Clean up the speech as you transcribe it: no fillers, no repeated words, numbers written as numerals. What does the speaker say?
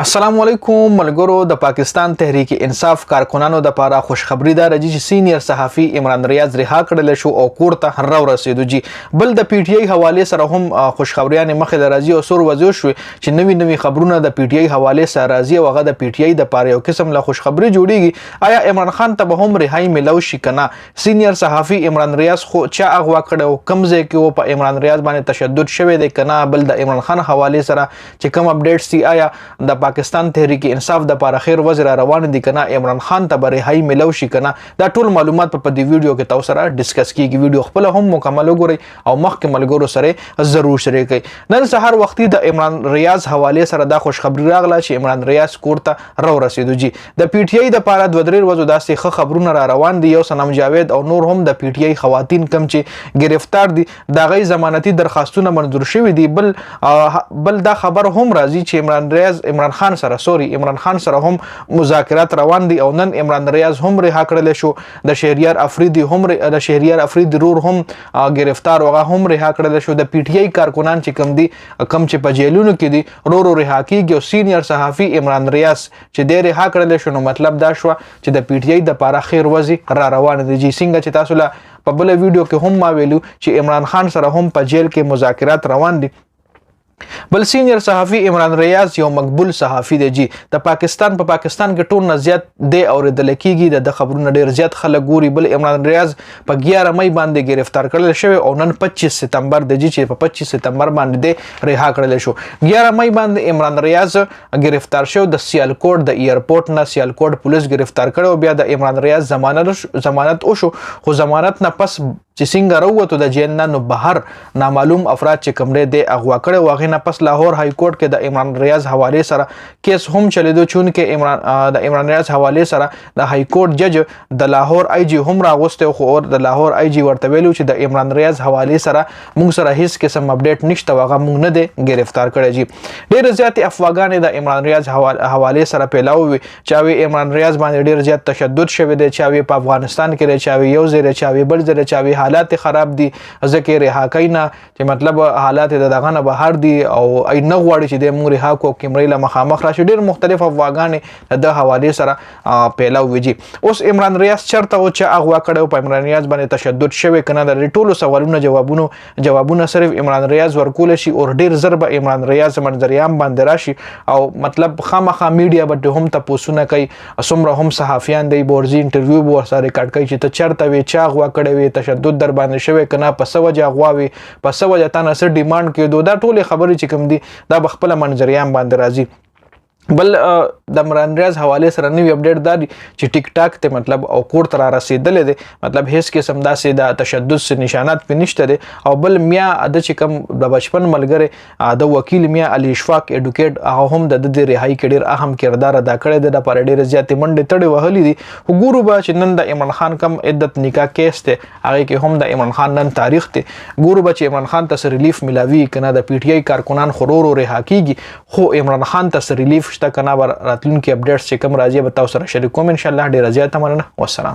السلام علیکم ملګرو. د پاکستان تحریک انصاف کارکنانو د لپاره خوشخبری ده چې سینیئر صحافي عمران ریاض رها کړل شو او کور ته رسیدو. جی بل د پی ټی آی حواله سره هم خوشخبریان مخې د راځي او سور وځو شو چې نوی خبرونه د پی ټی آی حواله سره راځي او هغه د پی ټی آی د لپاره یو قسم له خوشخبری جوړیږي. آیا عمران خان ته به هم رهایی ملو شي کنه؟ سینیئر صحافي عمران ریاض خو چا اغوا کړو، کوم ځای کې په عمران ریاض باندې تشدد شوی دی کنه؟ بل د عمران خان حواله سره چې کوم اپډیټس دي، آیا د پاکستان تحریک انصاف د لپاره خیر وزیر روان دي کنه؟ عمران خان ته رهایی ملو شي کنه؟ دا ټول معلومات په دې ویډیو کې تاسو سره ډیسکس کیږي. ویډیو خپل هم مکمل وګورئ او مخکې ملګرو سره ضرور شریک کړئ. نن سهار وختي د عمران ریاض حواله سره دا خوشخبری راغله چې عمران ریاض کور ته رسیدو. جی د پی ټی آی د لپاره د درې ورځې داسې ښه خبرونه را روان دي. یو سنم جاوید او نور هم د پی ټی آی خواتین کم چې گرفتار دي دا غي ضمانتي درخواستونه منظور شوي دي. بل دا خبر هم راځي چې عمران خان سره هم مذاکرات روان دي او نن عمران ریاض هم رها کړل شو. د شهریار افریدي رور هم گرفتار وغه هم رها کړل شو. د پی ټی آی کارکنان چې کم چې په جیلونو کې دي رو رها کیږي او سینیئر صحافي عمران ریاض چې ډېر رها کړل شو. نو مطلب دا شو چې د پی ټی آی د لپاره خیر وزي را روان دي. جی څنګه چې تاسو لا په بل ویډیو کې هم ما ویلو چې عمران خان سره هم په جیل کې مذاکرات روان دي. بل سینیئر صحافي عمران ریاض یو مقبول صحافي دی. جی د پاکستان کې ټول نه زیات دی اوریدل کیږي د خبرونو ډیر زیات خلک ګوري. بل عمران ریاض په 11 مئی باندې گرفتار کړل شوی او نن 25 سپتمبر دی چې په 25 سپتمبر باندې رها کړل شو. 11 مئی باندې عمران ریاض گرفتار شو د سیالکوټ د ایرپورټ نه. سیالکوټ پولیس گرفتار کړو. بیا د عمران ریاض ضمانت وشو، خو ضمانت نه پس چې څنګه وروته د جیل نه نو بهر نامعلوم افراد چې کمرې دی اغوا کړي. واغې نه پس لاهور های کورټ کې د عمران ریاض حواله سره کیس هم چلیدو، چون کې د عمران ریاض حواله سره د های کورټ جج د لاهور آی جی هم راغوسته، خو اور د لاهور آی جی ورته ویلو چې د عمران ریاض حواله سره موږ سره هیڅ قسم اپډیټ نشته، واغه موږ نه دی گرفتار کړی. جی ډېر زیات افواګانې د عمران ریاض حواله سره پیلاوي چې عمران ریاض باندې ډېر زیات تشدد شوی دی، چې په افغانستان کې چې یو ځای چې بل ځای چې حالات خراب دي ځکه رها کینا چې مطلب حالات دغه نه بهر دي او ای نه غواړي چې د مور رها کو کیمرې له مخامخ راشي. ډېر مختلف افواګانې د حواله سره پیلاوي. جی اوس عمران ریاض چرته او چې اغوا کړو په عمران ریاض باندې تشدد شوی کنه؟ د ټولو سوالونو جوابونه صرف عمران ریاض ورکول شي او ډېر ضرب عمران ریاض منظریام باندې راشي او مطلب خامخا میډیا به هم تاسو کوي. څومره هم صحافیان دی بورزي انټرویو بو سره ریکارډ کوي چې ته چرته وی چا اغوا کړو، تشدد در باندې شوی کنه، پس وجه غواوي، پس وجه تاسو سره ډیماند کېدو. دا ټول خبرې چې کوم دي دا بخپل منظریام باندې راځي. بل د عمران ریاض حواله سره نوی اپډیټ دا دی چې ټیک ټاک ته مطلب او کور تر رسیدل دي، مطلب هیڅ قسم داسې د تشدد سره نشانات په نشته دي. او بل میا د چې کوم د بچپن ملګری د وکیل میا علي اشفاق اډوکیټ هغه هم د رهایی کې ډیر اهم کردار ادا کړی دی. د پر ډیر زیات منډه تړي وهلې دي. وګورو به چې نن د عمران خان کم عدت نکاح کیس ته هغه کې هم د عمران خان نن تاریخ ته ګورو به چې عمران خان ته ریلیف ملاوي کنه؟ د پی ټی آی کارکنان خورورو رها کیږي، خو عمران خان ته ریلیف شته کنه؟ راتلونکي اپډیټس چې کوم راځي به تاسو سره شریک کوم ان شاء الله. ډیر زیات مننه. والسلام.